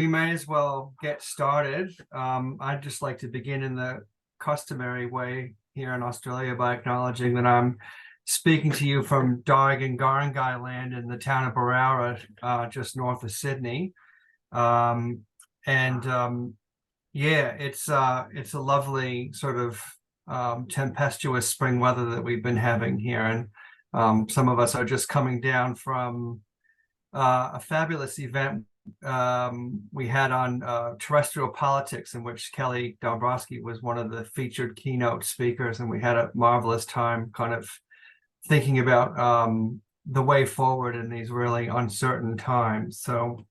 may as well get started. I'd just like to begin in the customary way here in Australia by acknowledging that I'm speaking to you from Darug and Barangay land in the town of Barara, just north of Sydney. And yeah, it's a lovely sort of tempestuous spring weather that we've been having here, and some of us are just coming down from a fabulous event we had on terrestrial politics, in which Kelly Dombrowski was one of the featured keynote speakers, and we had a marvelous time kind of thinking about the way forward in these really uncertain times. So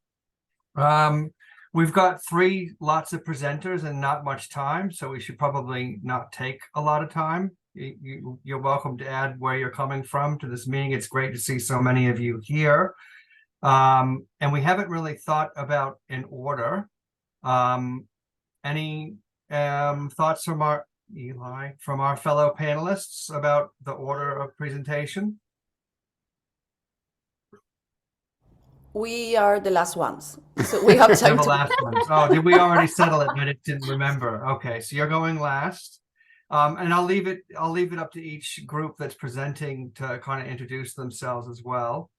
we've got three lots of presenters and not much time, so we should probably not take a lot of time. You're welcome to add where you're coming from to this meeting. It's great to see so many of you here. And we haven't really thought about an order. Any thoughts from our fellow panelists about the order of presentation? We are the last ones, so we have time The to. last ones. Oh, did we already settle it? I didn't remember. Okay, so you're going last. And I'll leave it up to each group that's presenting to kind of introduce themselves as well.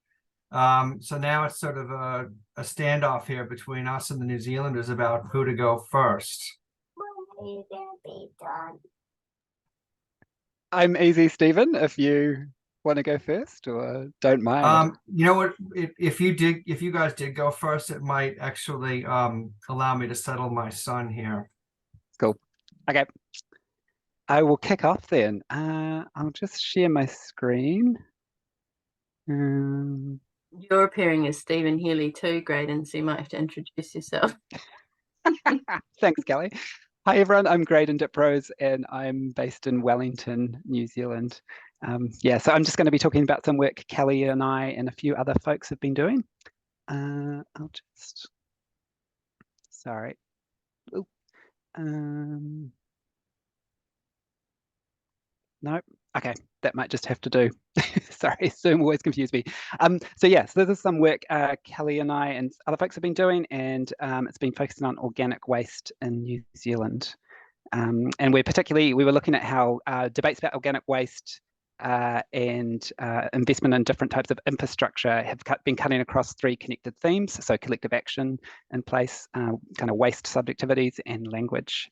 So now it's sort of a standoff here between us and the New Zealanders about who to go first. I'm easy, Stephen, if you want to go first or don't mind. You know what, if you guys did go first, it might actually allow me to settle my son here. Cool. Okay. I will kick off then. I'll just share my screen. You're appearing as Stephen Healy too, Graydon, so you might have to introduce yourself. Thanks, Kelly. Hi, everyone. I'm Graydon Diprose, and I'm based in Wellington, New Zealand. So I'm just going to be talking about some work Kelly and I and a few other folks have been doing. Sorry. Nope. Okay, that might just have to do. Sorry, Zoom always confused me. So this is some work Kelly and I and other folks have been doing, and it's been focusing on organic waste in New Zealand. And we were looking at how debates about organic waste and investment in different types of infrastructure have been cutting across three connected themes: so collective action in place, kind of waste subjectivities, and language.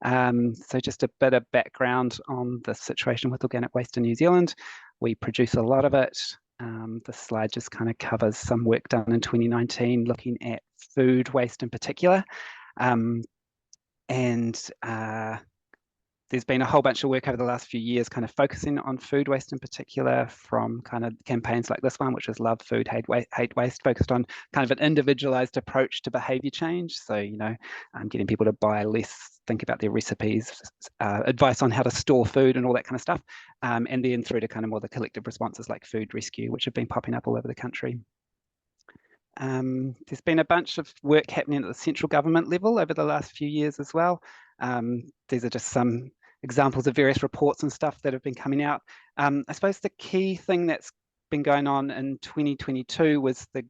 So just a bit of background on the situation with organic waste in New Zealand. We produce a lot of it. The slide just kind of covers some work done in 2019 looking at food waste in particular. There's been a whole bunch of work over the last few years kind of focusing on food waste in particular, from kind of campaigns like this one, which is Love Food, Hate Waste, focused on kind of an individualized approach to behavior change. So, getting people to buy less, think about their recipes, advice on how to store food and all that kind of stuff. And then through to kind of more the collective responses like food rescue, which have been popping up all over the country. There's been a bunch of work happening at the central government level over the last few years as well. These are just some examples of various reports and stuff that have been coming out. I suppose the key thing that's been going on in 2022 was the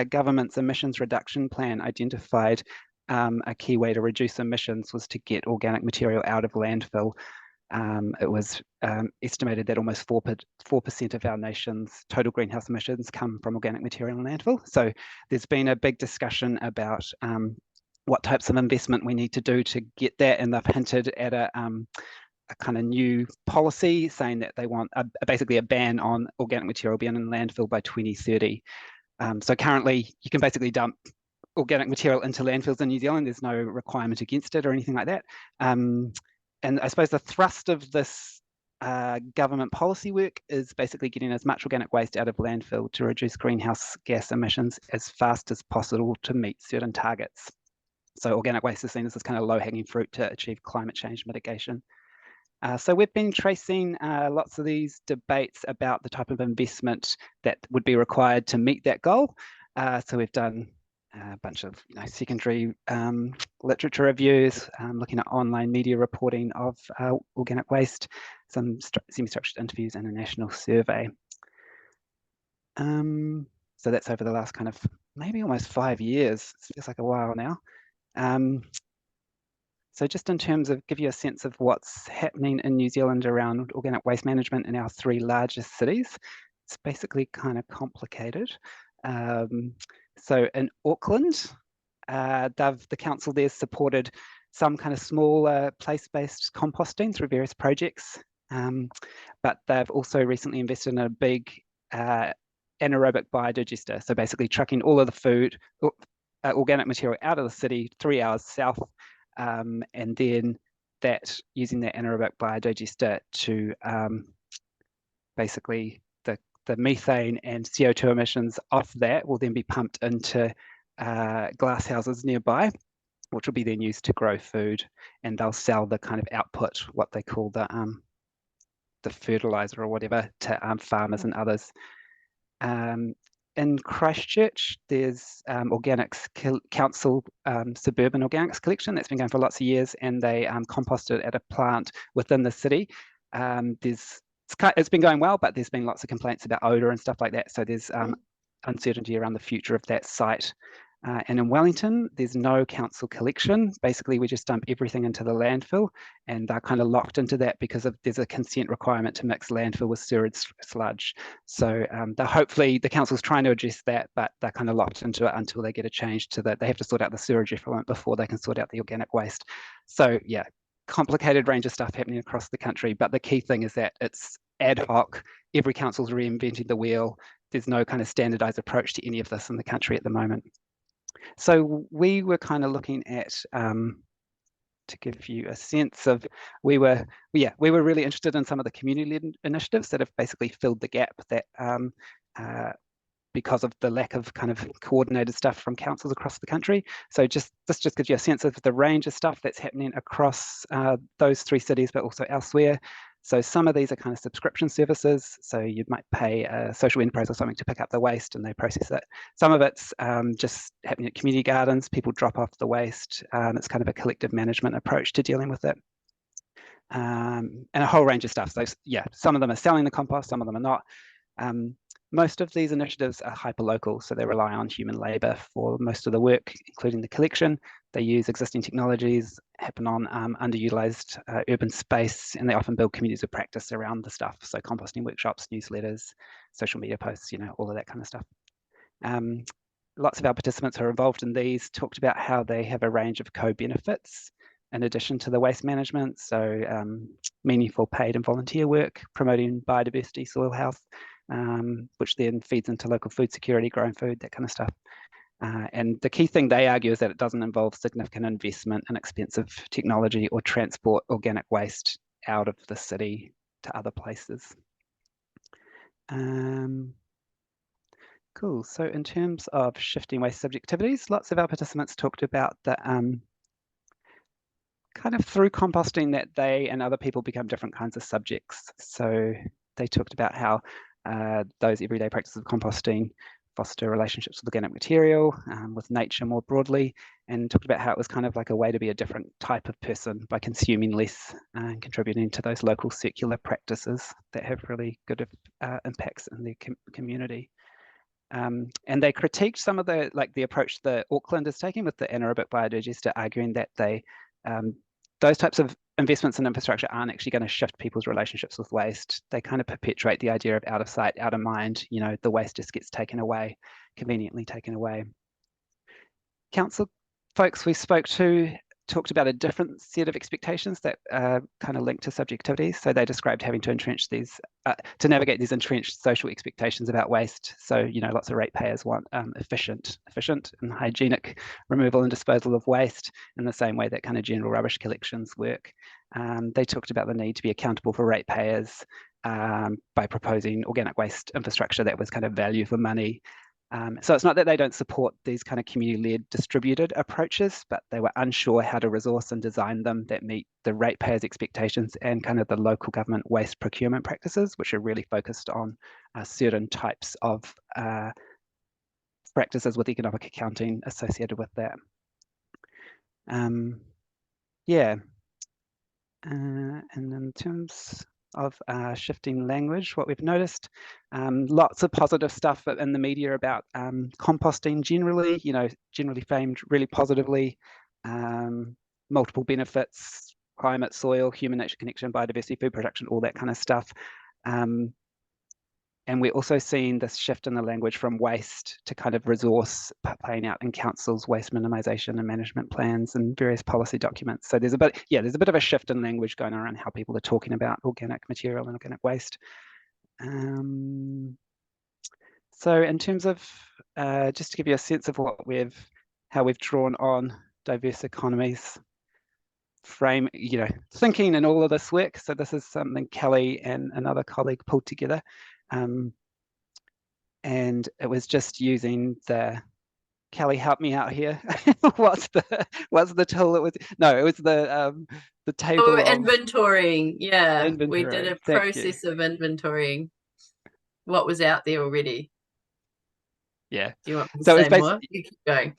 government's emissions reduction plan identified a key way to reduce emissions was to get organic material out of landfill. It was estimated that almost 4% of our nation's total greenhouse emissions come from organic material in landfill. So there's been a big discussion about what types of investment we need to do to get that, and they've hinted at a kind of new policy saying that they want basically a ban on organic material being in landfill by 2030. So currently you can basically dump organic material into landfills in New Zealand. There's no requirement against it or anything like that. And I suppose the thrust of this government policy work is basically getting as much organic waste out of landfill to reduce greenhouse gas emissions as fast as possible to meet certain targets. So organic waste is seen as this kind of low-hanging fruit to achieve climate change mitigation. So we've been tracing lots of these debates about the type of investment that would be required to meet that goal. So we've done a bunch of secondary literature reviews, looking at online media reporting of organic waste, some semi-structured interviews, and a national survey. So that's over the last kind of maybe almost 5 years. It feels like a while now. So just in terms of give you a sense of what's happening in New Zealand around organic waste management in our 3 largest cities, it's basically kind of complicated. So in Auckland, the council there supported some kind of small place-based composting through various projects, but they've also recently invested in a big anaerobic biodigester. So basically trucking all of the food, organic material out of the city 3 hours south, and then using that anaerobic biodigester to basically the methane and CO2 emissions off that will then be pumped into glass houses nearby, which will be then used to grow food, and they'll sell the kind of output, what they call the fertilizer or whatever, to farmers and others. In Christchurch, there's Organics Council Suburban Organics Collection that's been going for lots of years, and they compost it at a plant within the city. It's been going well, but there's been lots of complaints about odour and stuff like that. So there's uncertainty around the future of that site. And in Wellington, there's no council collection. Basically, we just dump everything into the landfill, and they're kind of locked into that because there's a consent requirement to mix landfill with sewage sludge. So hopefully the council's trying to address that, but they're kind of locked into it until they get a change to that. They have to sort out the sewage effluent before they can sort out the organic waste. So yeah, complicated range of stuff happening across the country. But the key thing is that it's ad hoc. Every council's reinventing the wheel. There's no kind of standardized approach to any of this in the country at the moment. So we were kind of looking at, to give you a sense of, we were really interested in some of the community-led initiatives that have basically filled the gap that because of the lack of kind of coordinated stuff from councils across the country. So this just gives you a sense of the range of stuff that's happening across those 3 cities, but also elsewhere. So some of these are kind of subscription services. So you might pay a social enterprise or something to pick up the waste and they process it. Some of it's just happening at community gardens. People drop off the waste. It's kind of a collective management approach to dealing with it. And a whole range of stuff. So yeah, some of them are selling the compost, some of them are not. Most of these initiatives are hyper-local, so they rely on human labour for most of the work, including the collection. They use existing technologies, happen on underutilised urban space, and they often build communities of practice around the stuff. So composting workshops, newsletters, social media posts, all of that kind of stuff. Lots of our participants who are involved in these talked about how they have a range of co-benefits in addition to the waste management. So meaningful paid and volunteer work, promoting biodiversity, soil health, which then feeds into local food security, growing food, that kind of stuff. And the key thing they argue is that it doesn't involve significant investment in expensive technology or transport organic waste out of the city to other places. Cool. So in terms of shifting waste subjectivities, lots of our participants talked about the kind of through composting that they and other people become different kinds of subjects. So they talked about how those everyday practices of composting foster relationships with organic material, with nature more broadly, and talked about how it was kind of like a way to be a different type of person by consuming less and contributing to those local circular practices that have really good impacts in their community. And they critiqued some of the approach that Auckland is taking with the anaerobic biodigester, arguing that those types of investments in infrastructure aren't actually going to shift people's relationships with waste. They kind of perpetuate the idea of out of sight, out of mind. The waste just gets taken away, conveniently taken away. Council folks we spoke to talked about a different set of expectations that kind of linked to subjectivity. So they described having to entrench these, to navigate these entrenched social expectations about waste. So, lots of ratepayers want efficient and hygienic removal and disposal of waste in the same way that kind of general rubbish collections work. They talked about the need to be accountable for ratepayers by proposing organic waste infrastructure that was kind of value for money. So it's not that they don't support these kind of community-led distributed approaches, but they were unsure how to resource and design them that meet the ratepayers' expectations and kind of the local government waste procurement practices, which are really focused on certain types of practices with economic accounting associated with that. And in terms of shifting language, what we've noticed. Lots of positive stuff in the media about composting generally, generally framed really positively. Multiple benefits, climate, soil, human-nature connection, biodiversity, food production, all that kind of stuff. And we're also seeing this shift in the language from waste to kind of resource playing out in councils' waste minimisation and management plans and various policy documents. So there's a bit of a shift in language going on around how people are talking about organic material and organic waste. So in terms of, just to give you a sense of how we've drawn on diverse economies frame, thinking in all of this work. So this is something Kelly and another colleague pulled together. And it was just using Kelly, help me out here. what's the tool? It was the table Oh, of inventorying. Yeah, we did inventory. a Thank process of inventorying what was out there already. Yeah. Do you want me to So say it's more? You keep going.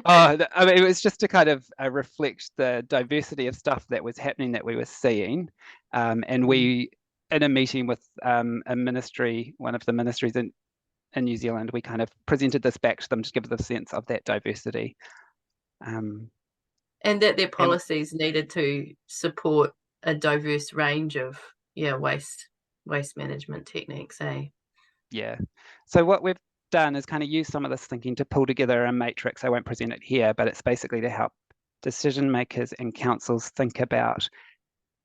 I mean, it was just to kind of reflect the diversity of stuff that was happening that we were seeing. And we, in a meeting with a ministry, one of the ministries in New Zealand, we kind of presented this back to them to give the sense of that diversity. And that their policies needed to support a diverse range of waste management techniques, Yeah. So what we've done is kind of use some of this thinking to pull together a matrix. I won't present it here, but it's basically to help decision makers and councils think about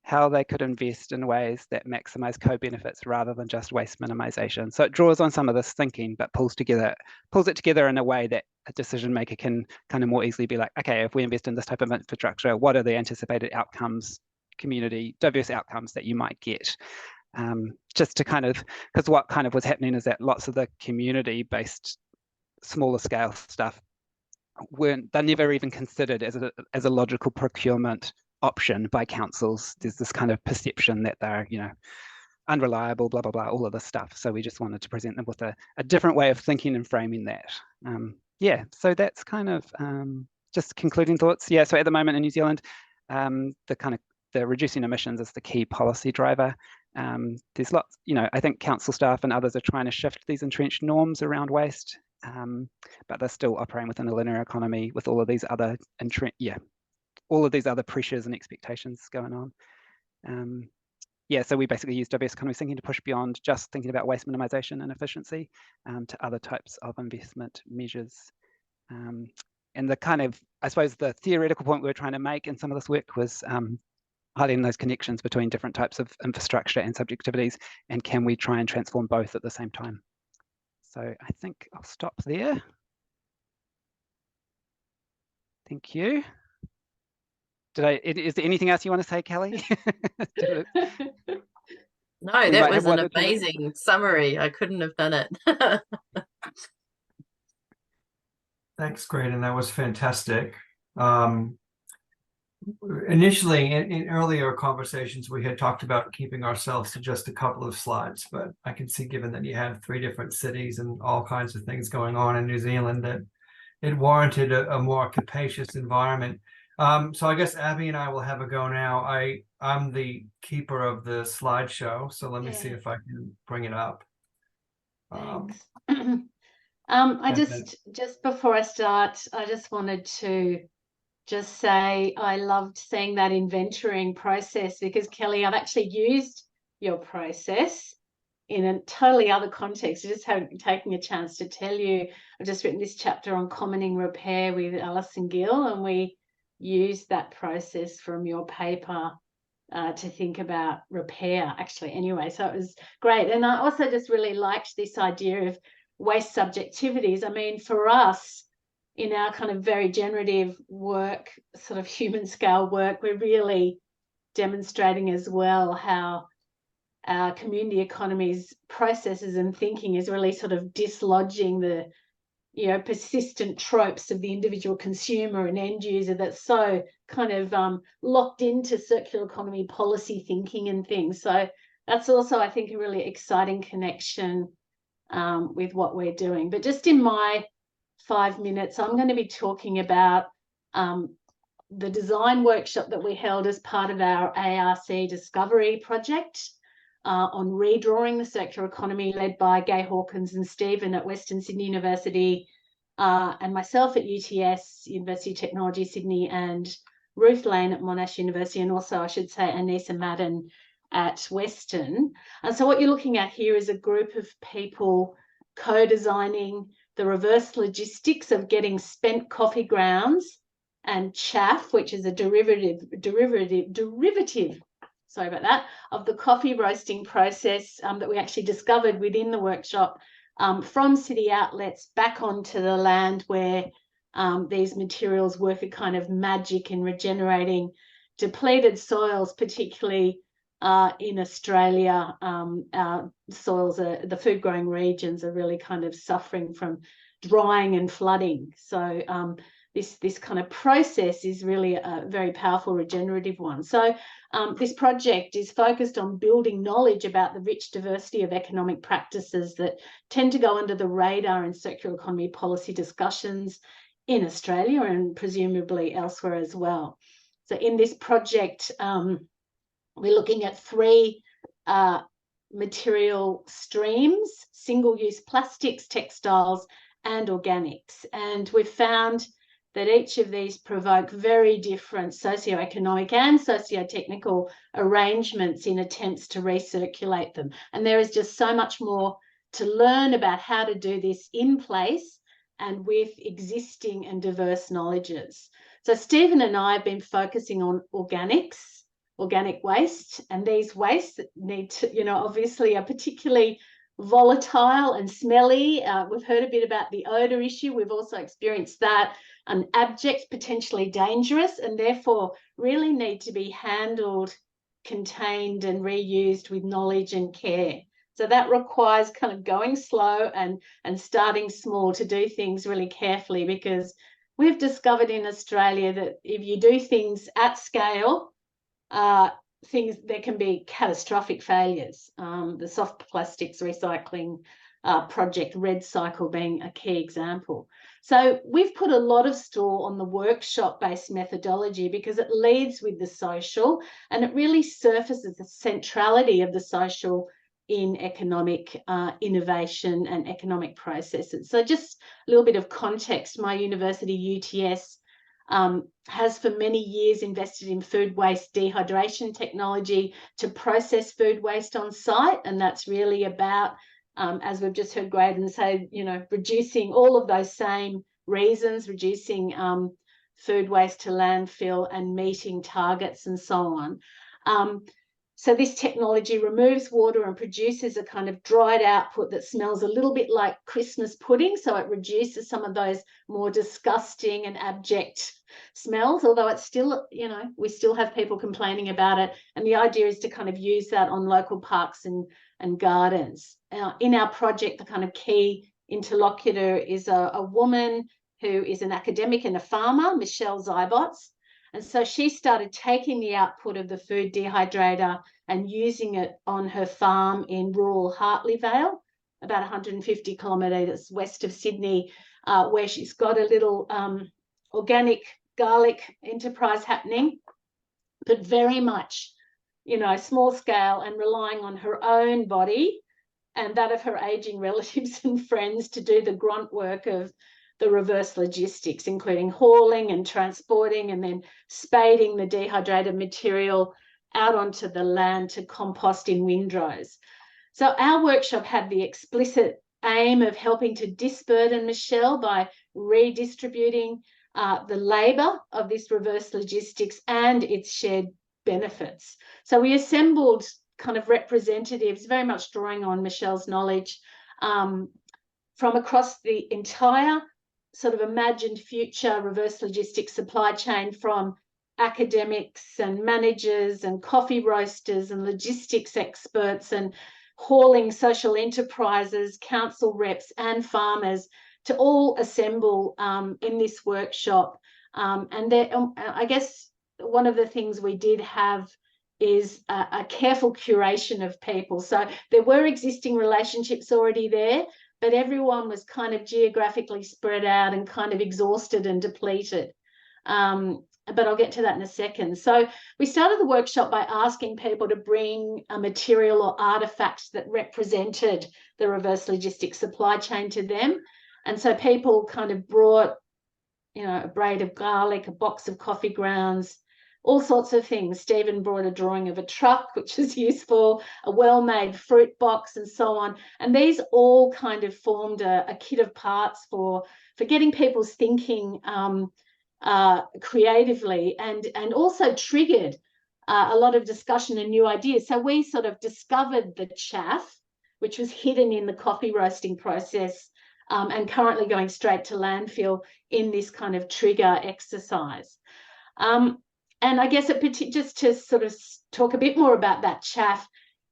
how they could invest in ways that maximize co-benefits rather than just waste minimization. So it draws on some of this thinking, but pulls it together in a way that a decision maker can kind of more easily be like, okay, if we invest in this type of infrastructure, what are the anticipated outcomes, diverse outcomes that you might get? Just to kind of, because what kind of was happening is that lots of the community-based smaller scale stuff they're never even considered as a logical procurement option by councils. There's this kind of perception that they're, unreliable, blah, blah, blah, all of this stuff. So we just wanted to present them with a different way of thinking and framing that. So that's kind of just concluding thoughts. Yeah, so at the moment in New Zealand, the reducing emissions is the key policy driver. There's lots, I think council staff and others are trying to shift these entrenched norms around waste, but they're still operating within a linear economy with all of these other pressures and expectations going on. So we basically use diverse economy thinking to push beyond just thinking about waste minimization and efficiency to other types of investment measures. And the kind of, I suppose, the theoretical point we were trying to make in some of this work was highlighting those connections between different types of infrastructure and subjectivities, and can we try and transform both at the same time? So I think I'll stop there. Thank you. Is there anything else you want to say, Kelly? No, that was an amazing summary. I couldn't have done it. Thanks, Graydon. That was fantastic. Initially, in earlier conversations, we had talked about keeping ourselves to just a couple of slides, but I can see, given that you had 3 different cities and all kinds of things going on in New Zealand, that it warranted a more capacious environment. So I guess Abby and I will have a go now. I'm the keeper of the slideshow, so let me see if I can bring it up. Thanks. Just before I start, I just wanted to just say I loved seeing that inventorying process, because Kelly, I've actually used your process in a totally other context. I just haven't taken a chance to tell you. I've just written this chapter on commoning repair with Alison Gill, and we used that process from your paper to think about repair, actually, anyway. So it was great. And I also just really liked this idea of waste subjectivities. I mean, for us, in our kind of very generative work, sort of human scale work, we're really demonstrating as well how our community economies processes and thinking is really sort of dislodging the persistent tropes of the individual consumer and end user that's so kind of locked into circular economy policy thinking and things. So that's also, I think, a really exciting connection with what we're doing. But just in my 5 minutes, I'm going to be talking about the design workshop that we held as part of our ARC Discovery project on redrawing the circular economy, led by Gay Hawkins and Stephen at Western Sydney University, and myself at UTS, University of Technology Sydney, and Ruth Lane at Monash University, and also, I should say, Anissa Madden at Western. And so what you're looking at here is a group of people co-designing the reverse logistics of getting spent coffee grounds and chaff, which is a derivative, sorry about that, of the coffee roasting process that we actually discovered within the workshop, from city outlets back onto the land, where these materials work a kind of magic in regenerating depleted soils, particularly in Australia. Our soils, the food growing regions, are really kind of suffering from drying and flooding. So this kind of process is really a very powerful regenerative one. So this project is focused on building knowledge about the rich diversity of economic practices that tend to go under the radar in circular economy policy discussions in Australia and presumably elsewhere as well. So in this project, we're looking at 3 material streams: single-use plastics, textiles, and organics. And we've found that each of these provoke very different socioeconomic and socio-technical arrangements in attempts to recirculate them. And there is just so much more to learn about how to do this in place and with existing and diverse knowledges. So Stephen and I have been focusing on organics, organic waste, and these wastes need to, obviously are particularly volatile and smelly. We've heard a bit about the odour issue. We've also experienced that, abject, potentially dangerous, and therefore really need to be handled, contained, and reused with knowledge and care. So that requires kind of going slow and starting small to do things really carefully, because we've discovered in Australia that if you do things at scale, there can be catastrophic failures. The soft plastics recycling project, Red Cycle, being a key example. So we've put a lot of store on the workshop-based methodology because it leads with the social, and it really surfaces the centrality of the social in economic innovation and economic processes. So just a little bit of context: my university, UTS, has for many years invested in food waste dehydration technology to process food waste on site, and that's really about, as we've just heard Graydon say, reducing all of those same reasons, reducing food waste to landfill and meeting targets and so on. So this technology removes water and produces a kind of dried output that smells a little bit like Christmas pudding. So it reduces some of those more disgusting and abject smells, although it's still, we still have people complaining about it. And the idea is to kind of use that on local parks and gardens. In our project, the kind of key interlocutor is a woman who is an academic and a farmer, Michelle Zybots. And so she started taking the output of the food dehydrator and using it on her farm in rural Hartley Vale, about 150 kilometres west of Sydney, where she's got a little organic garlic enterprise happening, but very much, small scale, and relying on her own body and that of her ageing relatives and friends to do the grunt work of the reverse logistics, including hauling and transporting and then spading the dehydrated material out onto the land to compost in windrows. So our workshop had the explicit aim of helping to disburden Michelle by redistributing the labour of this reverse logistics and its shared benefits. So we assembled kind of representatives, very much drawing on Michelle's knowledge, from across the entire sort of imagined future reverse logistics supply chain, from academics and managers and coffee roasters and logistics experts and hauling social enterprises, council reps and farmers, to all assemble in this workshop. And I guess one of the things we did have is a careful curation of people. So there were existing relationships already there, but everyone was kind of geographically spread out and kind of exhausted and depleted. But I'll get to that in a second. So we started the workshop by asking people to bring a material or artifact that represented the reverse logistics supply chain to them. And so people kind of brought, you know, a braid of garlic, a box of coffee grounds, all sorts of things. Stephen brought a drawing of a truck, which is useful, a well-made fruit box, and so on. And these all kind of formed a kit of parts for getting people's thinking creatively, and also triggered a lot of discussion and new ideas. So we sort of discovered the chaff, which was hidden in the coffee roasting process, and currently going straight to landfill in this kind of trigger exercise. And I guess just to sort of talk a bit more about that chaff,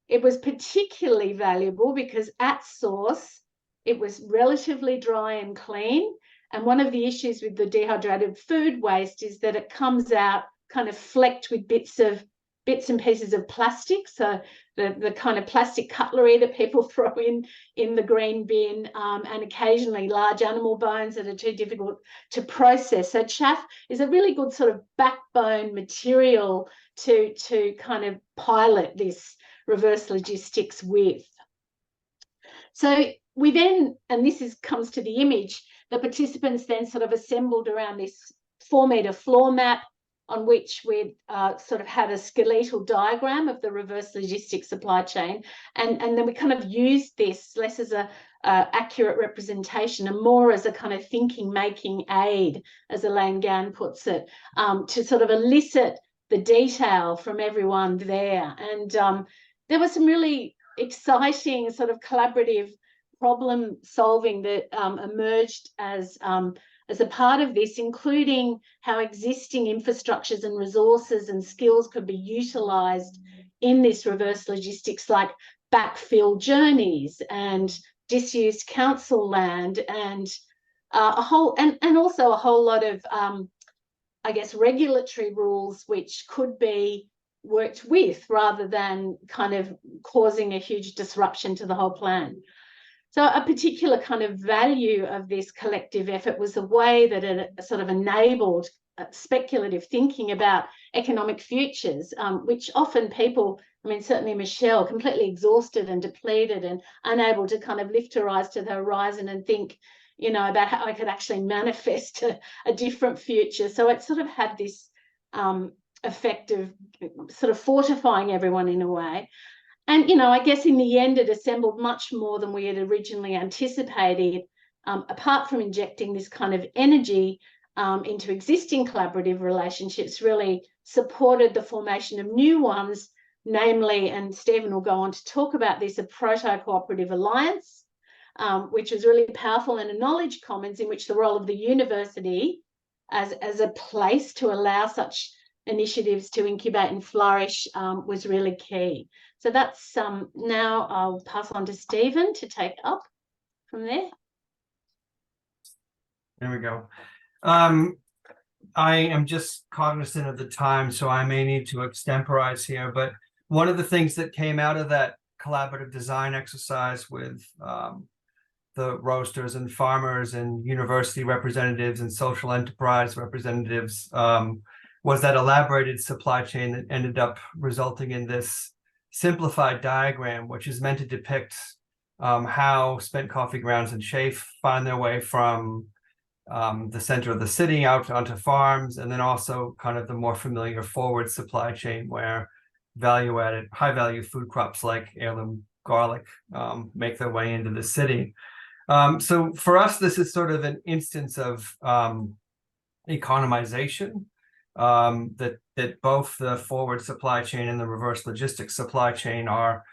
it was particularly valuable because at source, it was relatively dry and clean. And one of the issues with the dehydrated food waste is that it comes out kind of flecked with bits and pieces of plastic. So the kind of plastic cutlery that people throw in the green bin, and occasionally large animal bones that are too difficult to process. So chaff is a really good sort of backbone material to kind of pilot this reverse logistics with. So we then, and this comes to the image, the participants then sort of assembled around this 4-metre floor map on which we sort of had a skeletal diagram of the reverse logistics supply chain. And then we kind of used this less as a accurate representation and more as a kind of thinking making aid, as Elaine Gann puts it, to sort of elicit the detail from everyone there. And there was some really exciting sort of collaborative problem solving that emerged as a part of this, including how existing infrastructures and resources and skills could be utilised in this reverse logistics, like backfill journeys and disused council land, and also a whole lot of I guess regulatory rules which could be worked with rather than kind of causing a huge disruption to the whole plan. So a particular kind of value of this collective effort was the way that it sort of enabled speculative thinking about economic futures, which often people, I mean, certainly Michelle, completely exhausted and depleted and unable to kind of lift her eyes to the horizon and think, you know, about how I could actually manifest a different future. So it sort of had this effect of sort of fortifying everyone in a way. And, you know, I guess in the end, it assembled much more than we had originally anticipated, apart from injecting this kind of energy into existing collaborative relationships, really supported the formation of new ones, namely, and Stephen will go on to talk about this, a proto-cooperative alliance, which was really powerful, and a knowledge commons in which the role of the university as a place to allow such initiatives to incubate and flourish was really key. So that's now I'll pass on to Stephen to take up from there. There we go. I am just cognizant of the time, so I may need to extemporize here, but one of the things that came out of that collaborative design exercise with the roasters and farmers and university representatives and social enterprise representatives was that elaborated supply chain that ended up resulting in this simplified diagram, which is meant to depict how spent coffee grounds and chaff find their way from the center of the city out onto farms, and then also kind of the more familiar forward supply chain where value-added, high-value food crops like heirloom garlic make their way into the city. So for us, this is sort of an instance of economization, that both the forward supply chain and the reverse logistics supply chain are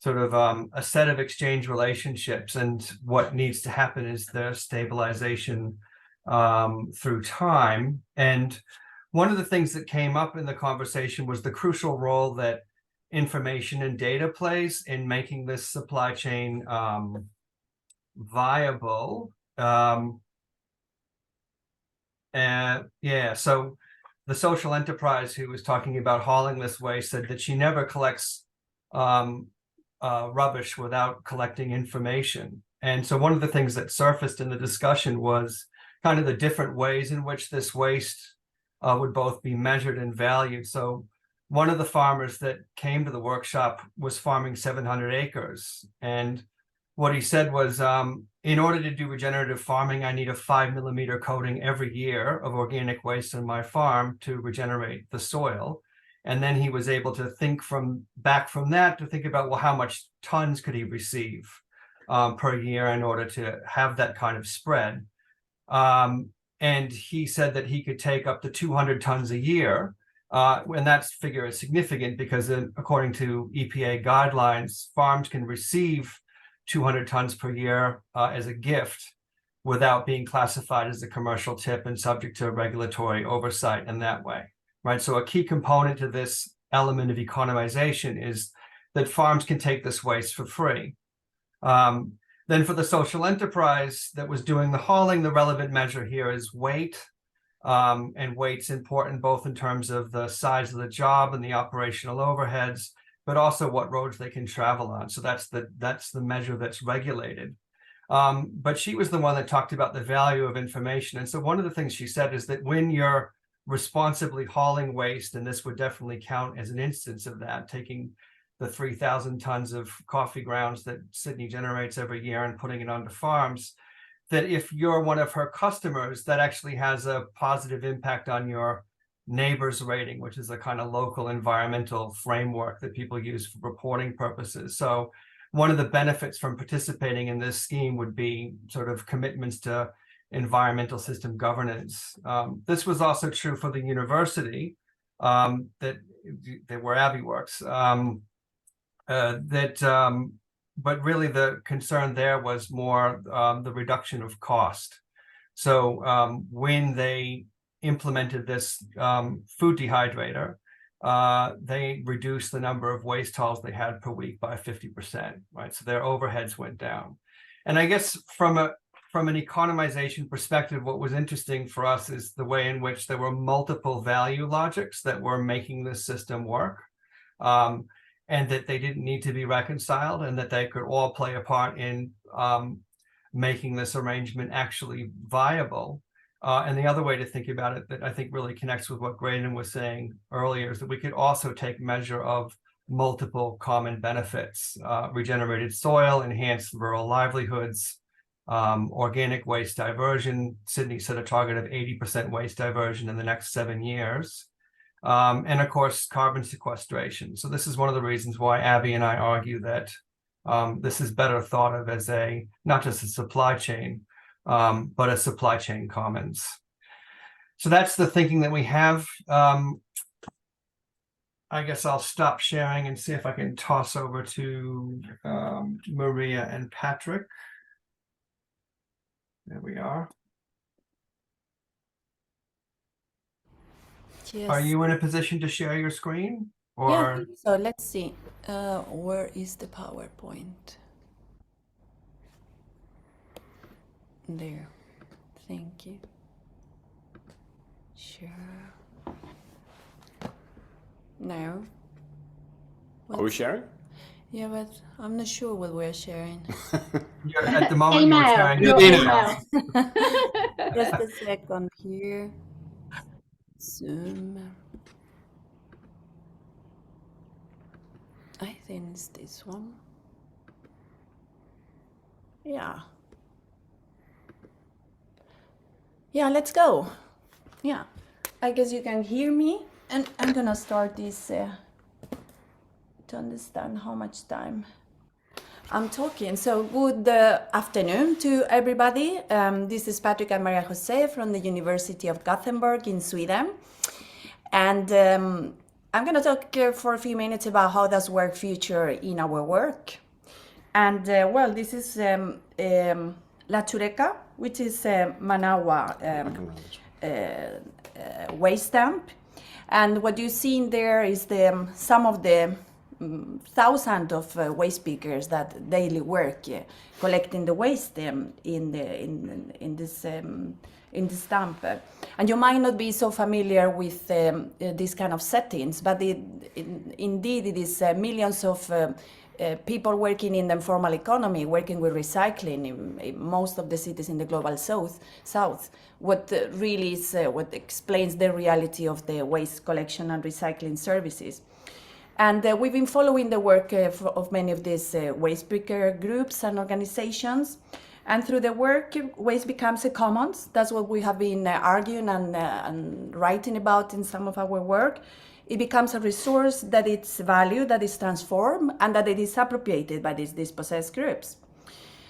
sort of a set of exchange relationships, and what needs to happen is their stabilization through time. And one of the things that came up in the conversation was the crucial role that information and data plays in making this supply chain viable. So the social enterprise who was talking about hauling this waste said that she never collects rubbish without collecting information. And so one of the things that surfaced in the discussion was kind of the different ways in which this waste would both be measured and valued. So one of the farmers that came to the workshop was farming 700 acres. And what he said was, in order to do regenerative farming, I need a 5mm coating every year of organic waste on my farm to regenerate the soil. And then he was able to think back from that to think about, well, how much tons could he receive per year in order to have that kind of spread. And he said that he could take up to 200 tons a year. And that figure is significant because according to EPA guidelines, farms can receive 200 tons per year as a gift without being classified as a commercial tip and subject to regulatory oversight in that way, right? So a key component to this element of economization is that farms can take this waste for free. Then for the social enterprise that was doing the hauling, the relevant measure here is weight. And weight's important both in terms of the size of the job and the operational overheads, but also what roads they can travel on. So that's the measure that's regulated. But she was the one that talked about the value of information. And so one of the things she said is that when you're responsibly hauling waste, and this would definitely count as an instance of that, taking the 3,000 tons of coffee grounds that Sydney generates every year and putting it onto farms, that if you're one of her customers, that actually has a positive impact on your neighbors rating, which is a kind of local environmental framework that people use for reporting purposes. So one of the benefits from participating in this scheme would be sort of commitments to environmental system governance. This was also true for the university that where Abby works. But really the concern there was more the reduction of cost. So when they implemented this food dehydrator, they reduced the number of waste hauls they had per week by 50%, right? So their overheads went down. And I guess from an economization perspective, what was interesting for us is the way in which there were multiple value logics that were making this system work. And that they didn't need to be reconciled, and that they could all play a part in making this arrangement actually viable. And the other way to think about it that I think really connects with what Graydon was saying earlier is that we could also take measure of multiple common benefits: regenerated soil, enhanced rural livelihoods, organic waste diversion. Sydney set a target of 80% waste diversion in the next 7 years. And of course, carbon sequestration. So this is one of the reasons why Abby and I argue that this is better thought of as not just a supply chain, but a supply chain commons. So that's the thinking that we have. I guess I'll stop sharing and see if I can toss over to Maria and Patrick. There we are. Yes. Are you in a position to share your screen? Or Yeah, I think so let's see. Where is the PowerPoint? There. Thank you. Sure. No. Are we sharing? Yeah, but I'm not sure what we're sharing. at the moment you were Email. sharing Your your email. Just a second here. Zoom. I think it's this one. Yeah. Yeah, let's go. Yeah. I guess you can hear me. And I'm gonna start this to understand how much time I'm talking. So good afternoon to everybody. This is Patrick and Maria Jose from the University of Gothenburg in Sweden. And I'm going to talk for a few minutes about how does work feature in our work. And well, this is La Chureca, which is Manawa waste dump. And what you see in there is some of the thousands of waste pickers that daily work collecting the waste in this dump. And you might not be so familiar with these kind of settings, but indeed it is millions of people working in the informal economy, working with recycling in most of the cities in the global south, what really is what explains the reality of the waste collection and recycling services. And we've been following the work of many of these waste picker groups and organizations. And through the work, waste becomes a commons. That's what we have been arguing and writing about in some of our work. It becomes a resource that it's valued, that is transformed, and that it is appropriated by these dispossessed groups.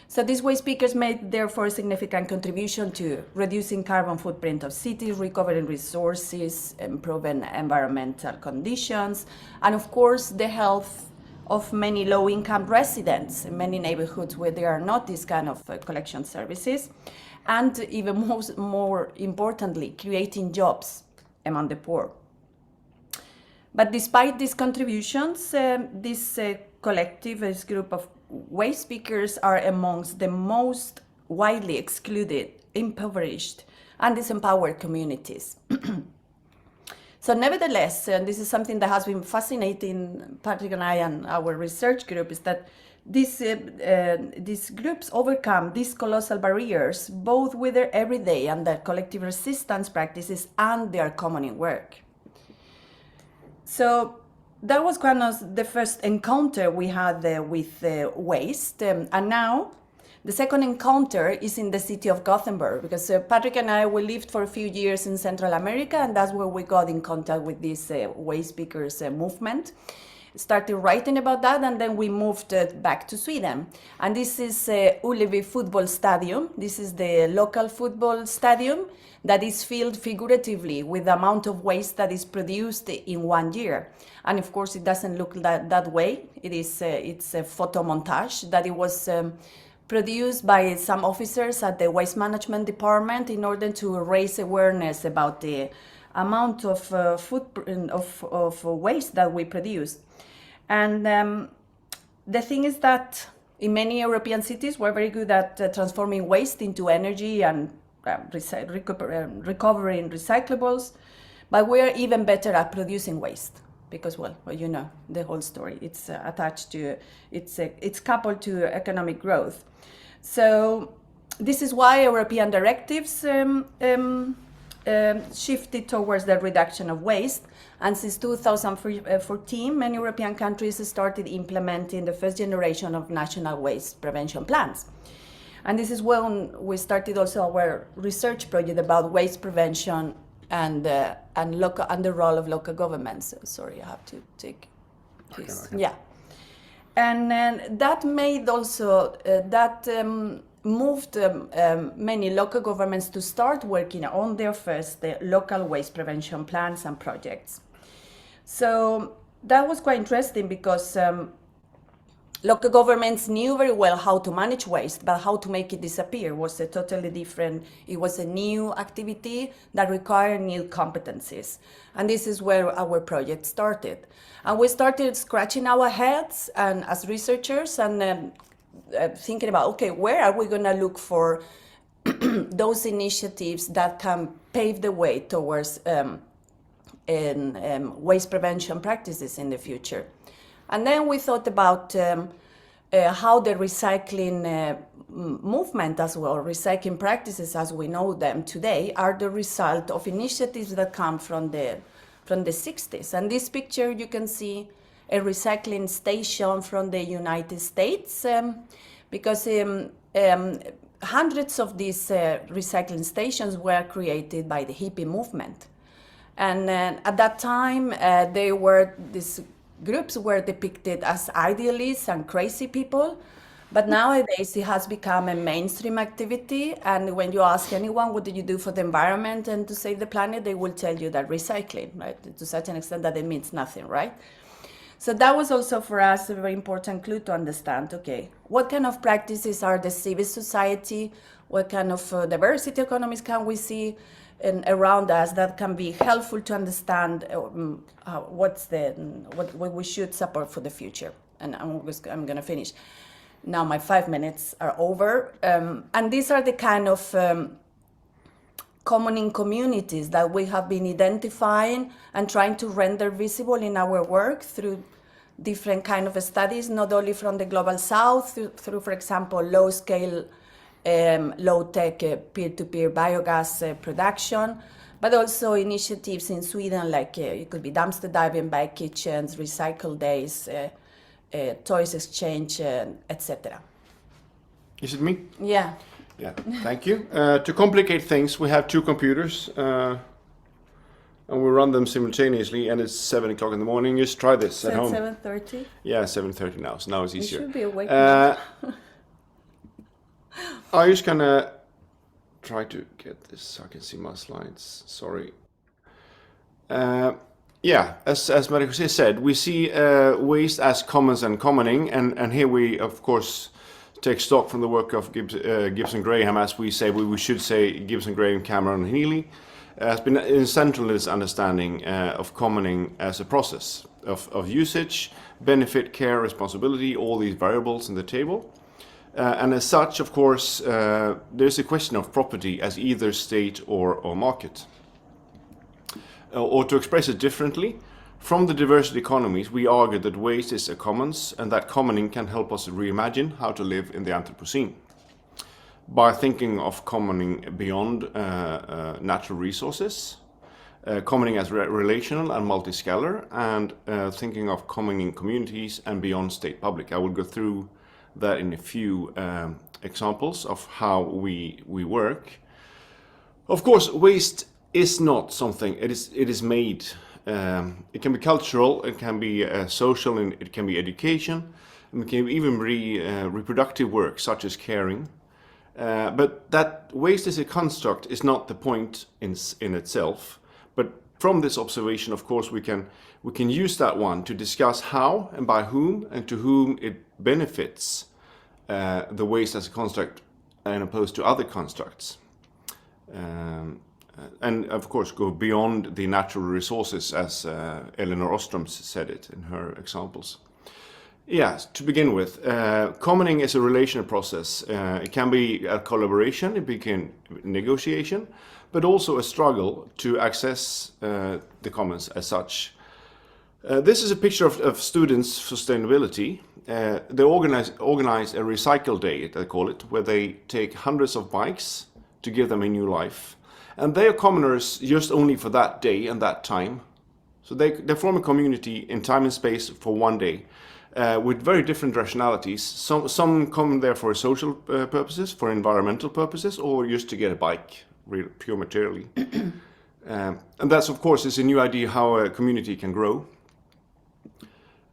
So these waste pickers made therefore a significant contribution to reducing carbon footprint of cities, recovering resources, improving environmental conditions, and of course the health of many low-income residents in many neighborhoods where there are not these kind of collection services, and even more importantly, creating jobs among the poor. But despite these contributions, this collective, this group of waste pickers are amongst the most widely excluded, impoverished, and disempowered communities. So nevertheless, and this is something that has been fascinating Patrick and I and our research group, is that these groups overcome these colossal barriers, both with their everyday and their collective resistance practices and their common work. So that was kind of the first encounter we had with waste. And now the second encounter is in the city of Gothenburg, because Patrick and I, we lived for a few years in Central America, and that's where we got in contact with this waste pickers movement. Started writing about that, and then we moved back to Sweden. And this is Ullevi football stadium. This is the local football stadium that is filled figuratively with the amount of waste that is produced in 1 year. And of course, it doesn't look that way. It's a photo montage that it was produced by some officers at the waste management department in order to raise awareness about the amount of footprint of waste that we produce. And the thing is that in many European cities, we're very good at transforming waste into energy and recovering recyclables, but we're even better at producing waste because, well, you know, the whole story. It's attached to, it's coupled to economic growth. So this is why European directives shifted towards the reduction of waste. And since 2014, many European countries started implementing the first generation of national waste prevention plans. And this is when we started also our research project about waste prevention and the role of local governments. Sorry, I have to take this. Okay. Yeah. And that made also, moved many local governments to start working on their first local waste prevention plans and projects. So that was quite interesting because local governments knew very well how to manage waste, but how to make it disappear was a totally different, it was a new activity that required new competencies. And this is where our project started. And we started scratching our heads and as researchers and thinking about, okay, where are we going to look for those initiatives that can pave the way towards waste prevention practices in the future. And then we thought about how the recycling movement as well, recycling practices as we know them today, are the result of initiatives that come from the 60s. And this picture you can see a recycling station from the United States, because hundreds of these recycling stations were created by the hippie movement. And at that time, these groups were depicted as idealists and crazy people. But nowadays, it has become a mainstream activity. And when you ask anyone, what do you do for the environment and to save the planet, they will tell you that recycling, right? To such an extent that it means nothing, right? So that was also for us a very important clue to understand, okay, what kind of practices are the civil society, what kind of diversity economies can we see around us that can be helpful to understand what we should support for the future. And I'm going to finish. Now my 5 minutes are over. And these are the kind of common communities that we have been identifying and trying to render visible in our work through different kind of studies, not only from the global south through for example, low-scale, low-tech peer-to-peer biogas production, but also initiatives in Sweden, like it could be dumpster diving, bike kitchens, recycle days, toys exchange, etc. Is it me? Yeah. Yeah, thank you. To complicate things, we have two computers and we run them simultaneously, and it's 7 o'clock in the morning. Just try this at home. 7:30. Yeah, 7:30 now, so now it's You easier. should be awake now. I'm just gonna try to get this so I can see my slides. Sorry. Yeah, as Maria Jose said, we see waste as commons and commoning, and here we, of course, take stock from the work of Gibson Graham, as we say, we should say Gibson Graham, Cameron, and Healy, has been central in this understanding of commoning as a process of usage, benefit, care, responsibility, all these variables in the table. And as such, of course, there's a question of property as either state or market. Or to express it differently, from the diversity economies, we argue that waste is a commons, and that commoning can help us reimagine how to live in the Anthropocene. By thinking of commoning beyond natural resources, commoning as relational and multiscalar, and thinking of commoning communities and beyond state public. I will go through that in a few examples of how we work. Of course, waste is not something, it is made. It can be cultural, it can be social, and it can be education, and it can even be reproductive work, such as caring. But that waste as a construct is not the point in itself. But from this observation, of course, we can use that one to discuss how and by whom and to whom it benefits the waste as a construct, and opposed to other constructs. And of course go beyond the natural resources, as Elinor Ostrom said it in her examples. Yeah, to begin with, commoning is a relational process. It can be a collaboration, it can be negotiation, but also a struggle to access the commons as such. This is a picture of students' sustainability. They organize a recycle day, they call it, where they take hundreds of bikes to give them a new life. And they are commoners just only for that day and that time. So they form a community in time and space for one day with very different rationalities. Some come there for social purposes, for environmental purposes, or just to get a bike, pure materially. And that's, of course, is a new idea how a community can grow.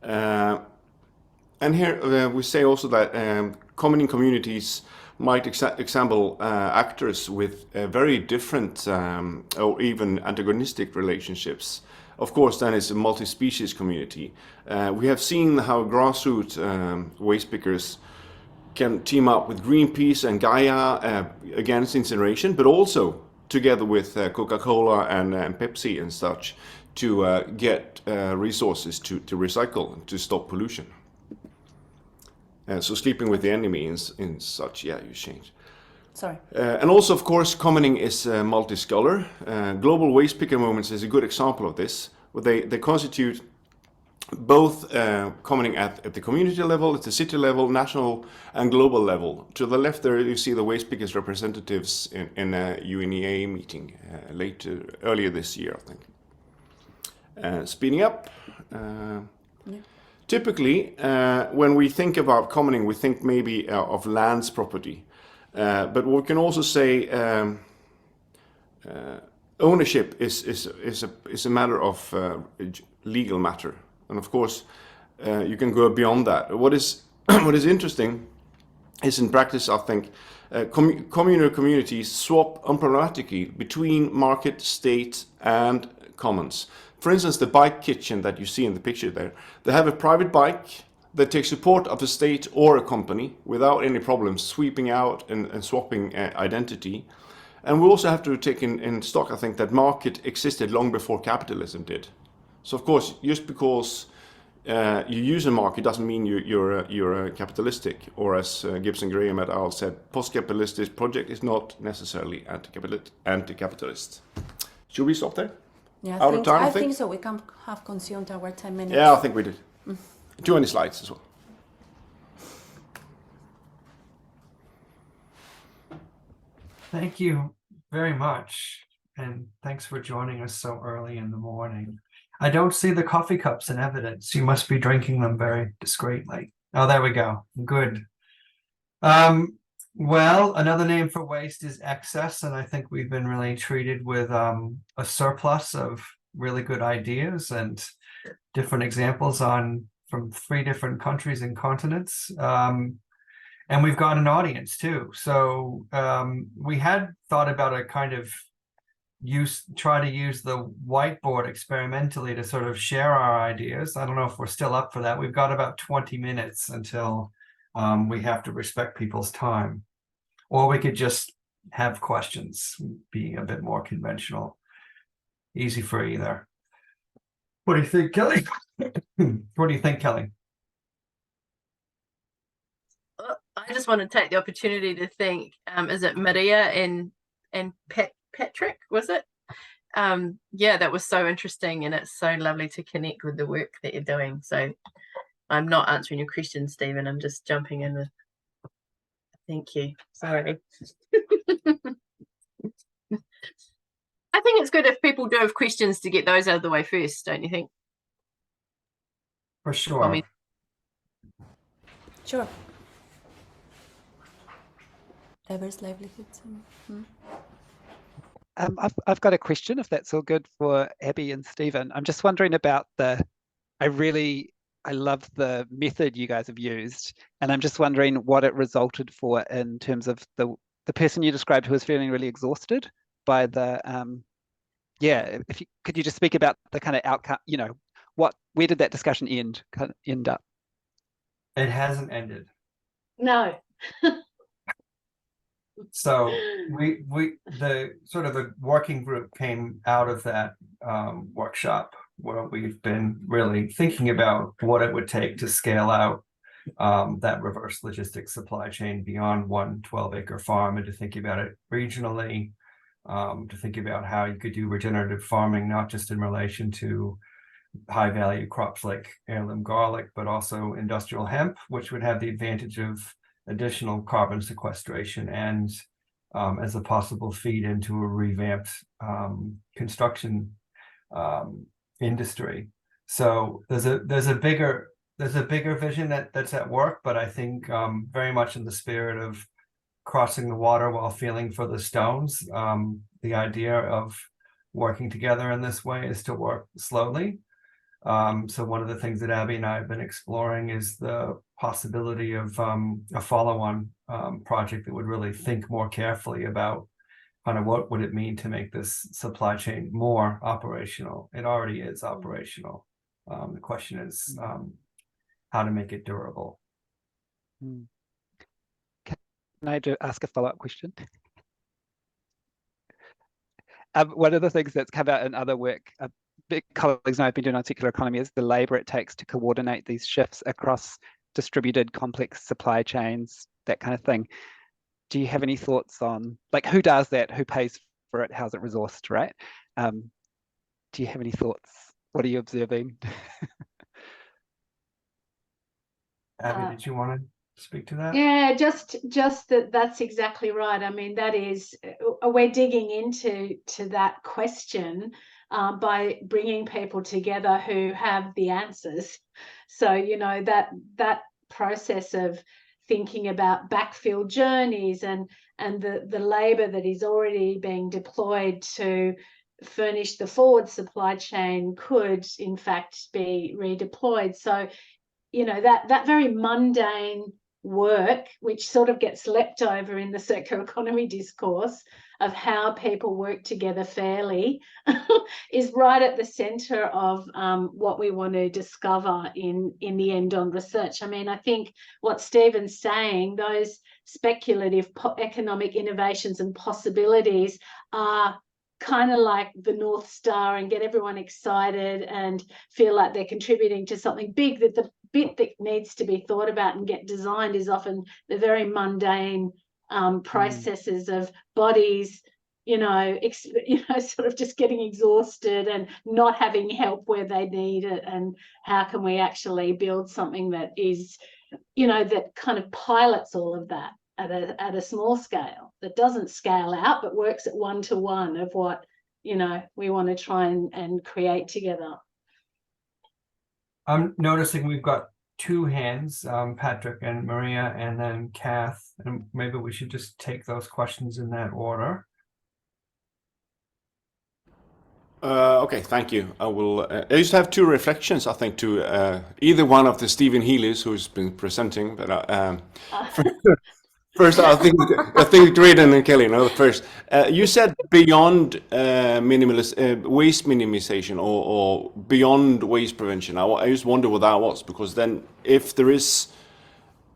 And here we say also that commoning communities might example actors with very different or even antagonistic relationships. Of course, then it's a multi-species community. We have seen how grassroots waste pickers can team up with Greenpeace and Gaia against incineration, but also together with Coca-Cola and Pepsi and such to get resources to recycle and to stop pollution. So sleeping with the enemy in such, yeah, you change. Sorry. And also, of course, commoning is multi-scholar. Global waste picker movements is a good example of this, where they constitute both commoning at the community level, at the city level, national and global level. To the left there, you see the waste pickers representatives in a UNEA meeting earlier this year, I think. Speeding up. Yeah. Typically, when we think about commoning, we think maybe of land's property. But we can also say ownership is a matter of legal matter. And of course, you can go beyond that. What is interesting is in practice, I think, communal communities swap unproblematically between market, state, and commons. For instance, the bike kitchen that you see in the picture there, they have a private bike that takes support of a state or a company without any problems, sweeping out and swapping identity. And we also have to take in stock, I think, that market existed long before capitalism did. So of course, just because you use a market doesn't mean you're capitalistic, or as Gibson Graham et al. Said, post-capitalist project is not necessarily anti-capitalist. Should we stop there? Yeah, Out of time, I think so. We can have consumed our 10 minutes. Yeah, I think we did. Too many slides as well. Thank you very much. And thanks for joining us so early in the morning. I don't see the coffee cups in evidence. You must be drinking them very discreetly. Oh, there we go. Good. Well, another name for waste is excess, and I think we've been really treated with a surplus of really good ideas and different examples from 3 different countries and continents. And we've got an audience too. So we had thought about a kind of try to use the whiteboard experimentally to sort of share our ideas. I don't know if we're still up for that. We've got about 20 minutes until we have to respect people's time. Or we could just have questions, be a bit more conventional. Easy for either. What do you think, Kelly? What do you think, Kelly? I just want to take the opportunity to thank, is it Maria and Patrick, was it? Yeah, that was so interesting, and it's so lovely to connect with the work that you're doing. So I'm not answering your question, Stephen. I'm just jumping in with thank you. Sorry. I think it's good if people do have questions to get those out of the way first, don't you think? For sure. Sure. Diverse livelihoods. I've got a question, if that's all good for Abby and Stephen. I'm just wondering about I love the method you guys have used, and I'm just wondering what it resulted for in terms of the person you described who was feeling really exhausted by the could you just speak about the kind of outcome, where did that discussion end up? It hasn't ended. No. So the sort of a working group came out of that workshop where we've been really thinking about what it would take to scale out that reverse logistics supply chain beyond one 12-acre farm, and to think about it regionally, to think about how you could do regenerative farming, not just in relation to high value crops like heirloom garlic, but also industrial hemp, which would have the advantage of additional carbon sequestration and as a possible feed into a revamped construction industry. So there's a bigger vision that's at work, but I think very much in the spirit of crossing the water while feeling for the stones. The idea of working together in this way is to work slowly. So one of the things that Abby and I have been exploring is the possibility of a follow-on project that would really think more carefully about kind of what would it mean to make this supply chain more operational. It already is operational. The question is how to make it durable. Can I ask a follow-up question? One of the things that's come out in other work, colleagues and I have been doing on circular economy, is the labor it takes to coordinate these shifts across distributed complex supply chains, that kind of thing. Do you have any thoughts on, like, who does that, who pays for it, how's it resourced, right? Do you have any thoughts? What are you observing? Abby, did you want to speak to that? Yeah, just that's exactly right. I mean, that is, we're digging into that question by bringing people together who have the answers. So, that process of thinking about backfill journeys and the labor that is already being deployed to furnish the forward supply chain could in fact be redeployed. So, that very mundane work, which sort of gets leapt over in the circular economy discourse of how people work together fairly, is right at the center of what we want to discover in the end on research. I mean, I think what Stephen's saying, those speculative economic innovations and possibilities are kind of like the North Star and get everyone excited and feel like they're contributing to something big. That the bit that needs to be thought about and get designed is often the very mundane processes of bodies sort of just getting exhausted and not having help where they need it, and how can we actually build something that is, that kind of pilots all of that at a small scale, that doesn't scale out but works at 1-to-1 of what we want to try and create together. I'm noticing we've got two hands, Patrick and Maria, and then Kath, and maybe we should just take those questions in that order. Okay, thank you. I will. I used to have two reflections, I think, to either one of the Stephen Healy's who's been presenting, but first, I think Drayden and Kelly. No, first, you said beyond waste minimization or beyond waste prevention. I just wonder what that was, because then if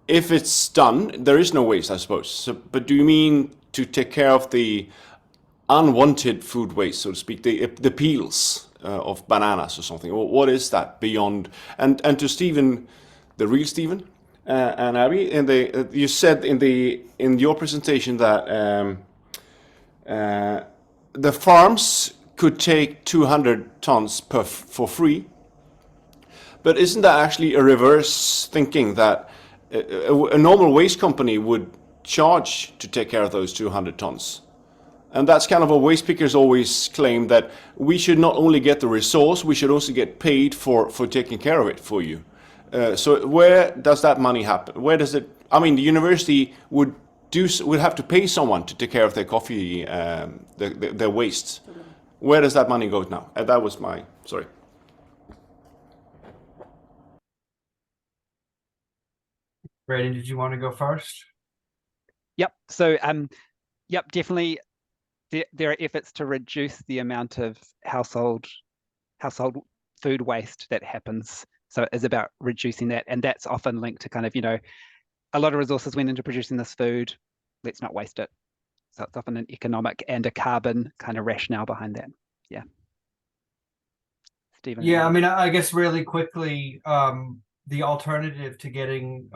it's done, there is no waste, I suppose. So, but do you mean to take care of the unwanted food waste, so to speak, the peels of bananas or something? What is that beyond? And to Stephen, the real Stephen, and Abby, you said in your presentation that the farms could take 200 tons for free, but isn't that actually a reverse thinking, that a normal waste company would charge to take care of those 200 tons? And that's kind of what waste pickers always claim, that we should not only get the resource, we should also get paid for taking care of it for you. So where does that money happen? Where does it? I mean, the university would have to pay someone to take care of their coffee, their waste. Where does that money go now? That was my sorry. Brayden, did you want to go first? Yep. So yep, definitely. There are efforts to reduce the amount of household food waste that happens. So it is about reducing that, and that's often linked to kind of, a lot of resources went into producing this food. Let's not waste it. So it's often an economic and a carbon kind of rationale behind that. Yeah. Stephen. Yeah, I mean, I guess really quickly, the alternative to getting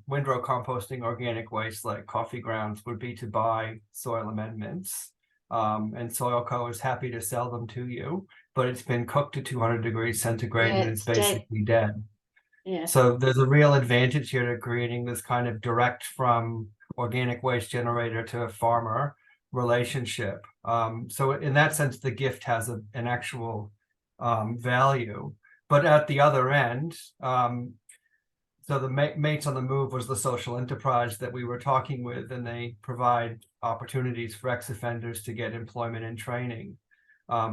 windrow composting organic waste like coffee grounds would be to buy soil amendments. And Soilco is happy to sell them to you, but it's been cooked to 200 degrees centigrade and it's basically dead. Yeah. So there's a real advantage here to creating this kind of direct from organic waste generator to farmer relationship. So in that sense, the gift has an actual value. But at the other end, so the Mates on the Move was the social enterprise that we were talking with, and they provide opportunities for ex-offenders to get employment and training.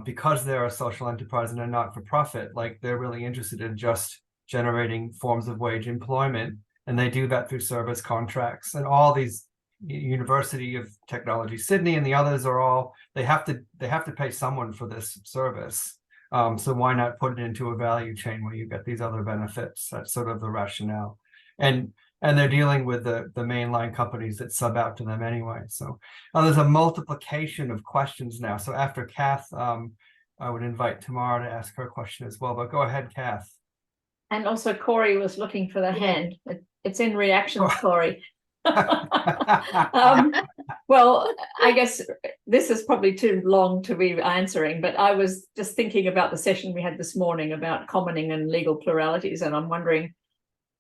Because they're a social enterprise and they're not for profit, like they're really interested in just generating forms of wage employment, and they do that through service contracts. And all these University of Technology Sydney and the others are all, they have to pay someone for this service. So why not put it into a value chain where you get these other benefits? That's sort of the rationale. And they're dealing with the mainline companies that sub out to them anyway. So there's a multiplication of questions now. So after Kath, I would invite Tamara to ask her question as well, but go ahead, Kath. And also Corey was looking for the hand. It's in reactions, Corey. Well, I guess this is probably too long to be answering, but I was just thinking about the session we had this morning about commoning and legal pluralities, and I'm wondering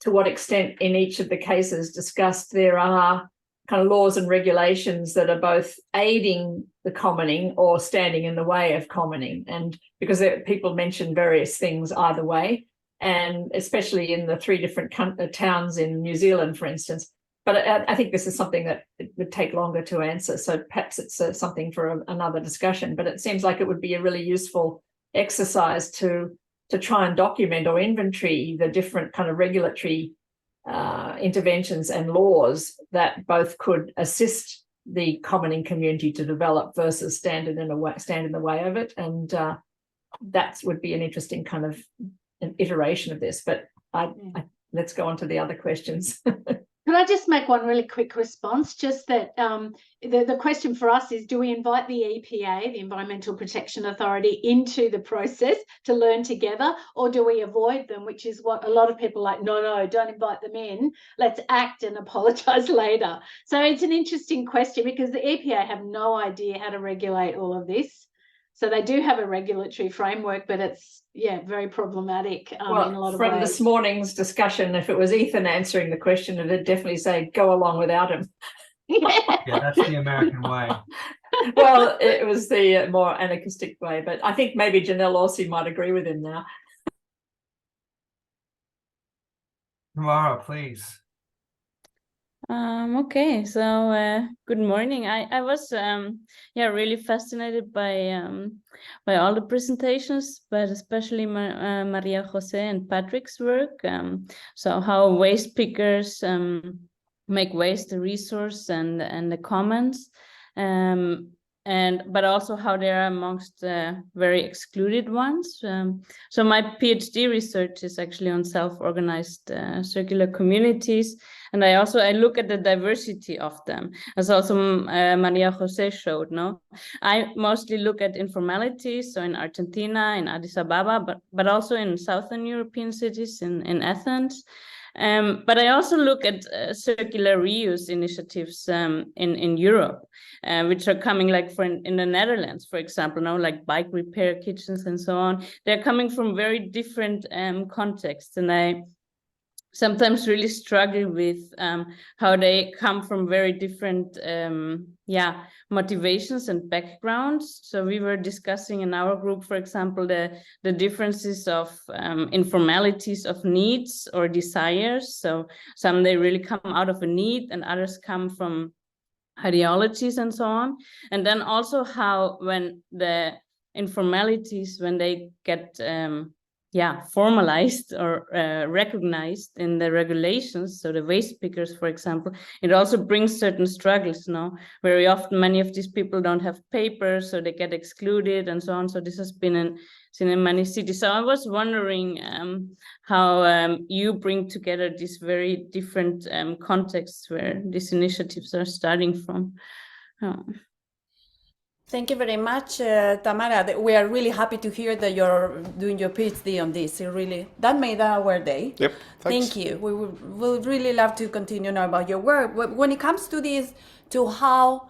to what extent in each of the cases discussed there are kind of laws and regulations that are both aiding the commoning or standing in the way of commoning. And because people mention various things either way, and especially in the 3 different towns in New Zealand, for instance. But I think this is something that it would take longer to answer. So perhaps it's something for another discussion, but it seems like it would be a really useful exercise to try and document or inventory the different kind of regulatory interventions and laws that both could assist the commoning community to develop versus stand in the way of it. And that would be an interesting kind of an iteration of this. But let's go on to the other questions. Could I just make one really quick response? Just that the question for us is, do we invite the EPA, the Environmental Protection Authority, into the process to learn together, or do we avoid them, which is what a lot of people are like, no, don't invite them in. Let's act and apologise later. So it's an interesting question because the EPA have no idea how to regulate all of this. So they do have a regulatory framework, but it's, yeah, very problematic in a lot of ways. From this morning's discussion, if it was Ethan answering the question, it'd definitely say, go along without him. Yeah, that's the American way. Well, it was the more anarchistic way, but I think maybe Janelle Orsi might agree with him now. Tamara, please. Okay, so good morning. I was really fascinated by all the presentations, but especially Maria Jose and Patrick's work. So how waste pickers make waste a resource and the commons, but also how they are amongst very excluded ones. So my PhD research is actually on self-organized circular communities. And I look at the diversity of them, as also Maria Jose showed. No, I mostly look at informality, so in Argentina, in Addis Ababa, but also in Southern European cities, in Athens. But I also look at circular reuse initiatives in Europe, which are coming like in the Netherlands, for example, now like bike repair kitchens and so on. They're coming from very different contexts, and I sometimes really struggle with how they come from very different motivations and backgrounds. So we were discussing in our group, for example, the differences of informalities of needs or desires. So some they really come out of a need, and others come from ideologies and so on. And then also how when the informalities, when they get formalized or recognized in the regulations, so the waste pickers, for example, it also brings certain struggles. Very often many of these people don't have papers, so they get excluded and so on. So this has been seen in many cities. So I was wondering how you bring together these very different contexts where these initiatives are starting from. Thank you very much, Tamara. We are really happy to hear that you're doing your PhD on this. That made our day. Yep. Thanks. Thank you. We would really love to continue to know about your work. When it comes to this, to how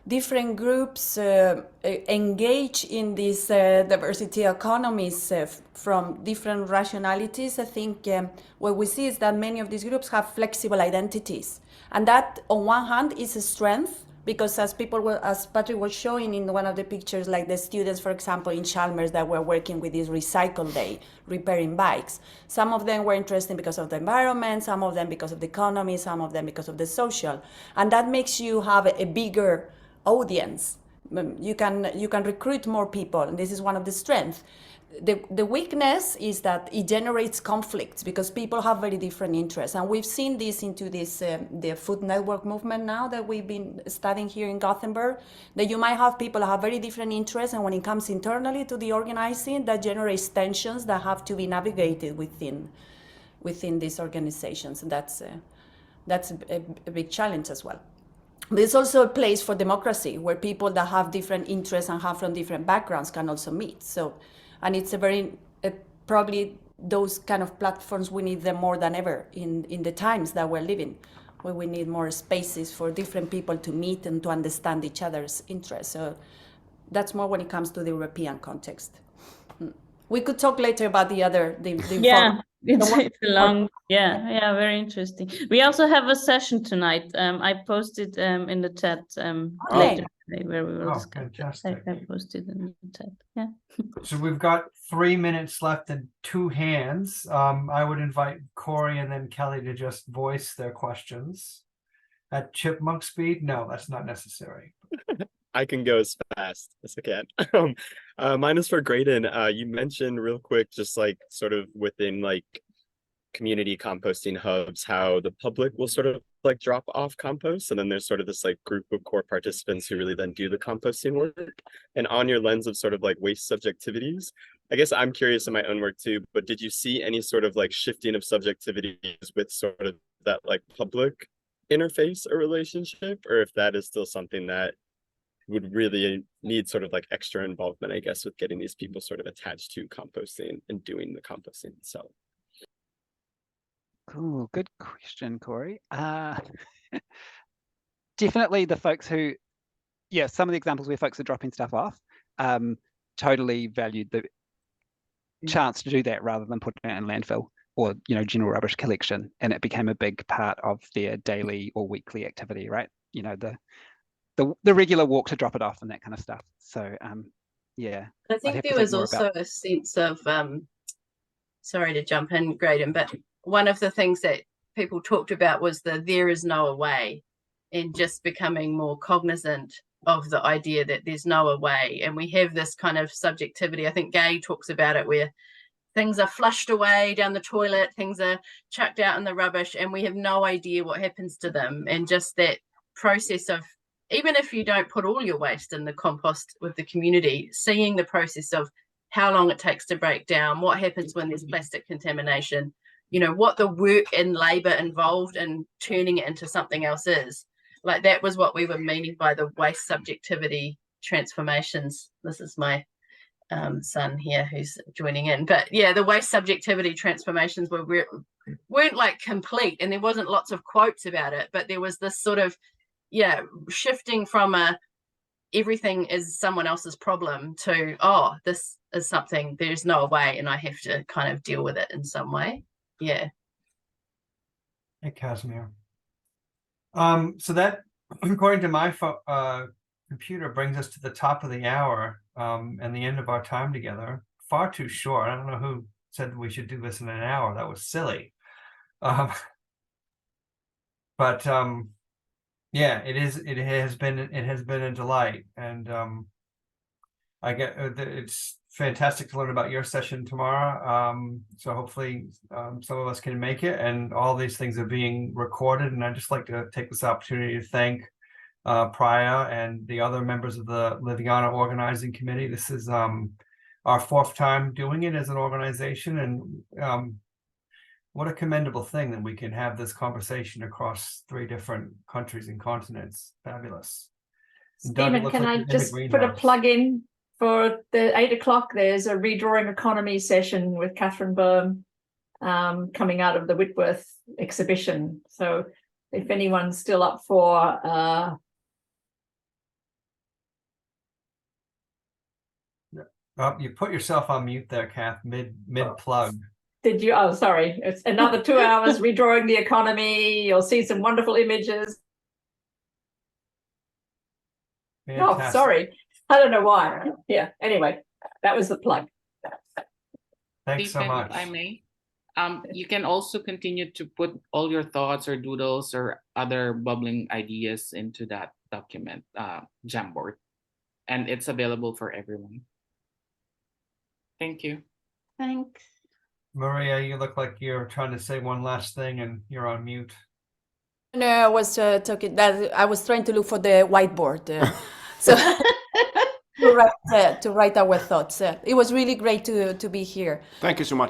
different groups engage in these diversity economies from different rationalities, I think what we see is that many of these groups have flexible identities. And that, on one hand, is a strength, because as Patrick was showing in one of the pictures, like the students, for example, in Chalmers that were working with this recycle day, repairing bikes. Some of them were interested because of the environment, some of them because of the economy, some of them because of the social. And that makes you have a bigger audience. You can recruit more people, and this is one of the strengths. The weakness is that it generates conflicts because people have very different interests, and we've seen this into this the food network movement now that we've been studying here in Gothenburg, that you might have people that have very different interests, and when it comes internally to the organizing, that generates tensions that have to be navigated within these organizations, and that's a big challenge as well. There's also a place for democracy where people that have different interests and have from different backgrounds can also meet. And it's probably those kind of platforms, we need them more than ever in the times that we're living, where we need more spaces for different people to meet and to understand each other's interests. So that's more when it comes to the European context. We could talk later about the it's a long, very interesting. We also have a session tonight. I posted in the chat later today where we will discuss. Fantastic. I posted in the chat. Yeah. So we've got 3 minutes left and 2 hands. I would invite Corey and then Kelly to just voice their questions at chipmunk speed. No, that's not necessary. I can go as fast as I can. Mine is for Graydon. You mentioned real quick, just like sort of within like community composting hubs, how the public will sort of like drop off compost, and then there's sort of this like group of core participants who really then do the composting work. And on your lens of sort of like waste subjectivities, I guess I'm curious in my own work too, but did you see any sort of like shifting of subjectivities with sort of that like public interface a relationship, or if that is still something that would really need sort of like extra involvement, I guess, with getting these people sort of attached to composting and doing the composting itself. Cool, good question, Corey. Definitely the folks who, yeah, some of the examples where folks are dropping stuff off, totally valued the chance to do that rather than putting it in landfill or, you know, general rubbish collection. And it became a big part of their daily or weekly activity, right? You know, the regular walk to drop it off and that kind of stuff. So, yeah. I think there was also a sense of, sorry to jump in, Graydon, but one of the things that people talked about was there is no way, and just becoming more cognizant of the idea that there's no way. And we have this kind of subjectivity. I think Gay talks about it, where things are flushed away down the toilet, things are chucked out in the rubbish, and we have no idea what happens to them. And just that process of, even if you don't put all your waste in the compost with the community, seeing the process of how long it takes to break down, what happens when there's plastic contamination, you know, what the work and labor involved in turning it into something else is. Like, that was what we were meaning by the waste subjectivity transformations. This is my son here who's joining in. But yeah, the waste subjectivity transformations weren't like complete, and there wasn't lots of quotes about it, but there was this sort of, yeah, shifting from everything is someone else's problem to, oh, this is something, there's no way, and I have to kind of deal with it in some way. Yeah. Hey, Casimir. So that, according to my computer, brings us to the top of the hour and the end of our time together. Far too short. I don't know who said we should do this in an hour. That was silly. But yeah, it has been a delight, and I get it's fantastic to learn about your session tomorrow. So hopefully some of us can make it, and all these things are being recorded. And I'd just like to take this opportunity to thank Priya and the other members of the Liviana Organizing Committee. This is our fourth time doing it as an organization, and what a commendable thing that we can have this conversation across 3 different countries and continents. Fabulous. Stephen, can I just put a plug in for the 8 o'clock? There's a Redrawing Economy session with Catherine Boehm coming out of the Whitworth exhibition. So if anyone's still up for you put yourself on mute there, Kath, mid plug. Did you? Oh, sorry. It's another 2 hours redrawing the economy. You'll see some wonderful images. Fantastic. Oh, sorry. I don't know why. Yeah. Anyway, that was the plug. Thanks so much. If I may, you can also continue to put all your thoughts or doodles or other bubbling ideas into that document, Jamboard, and it's available for everyone. Thank you. Thanks. Maria, you look like you're trying to say one last thing and you're on mute. No, I was talking that I was trying to look for the whiteboard, so to write our thoughts. It was really great to be here. Thank you so much.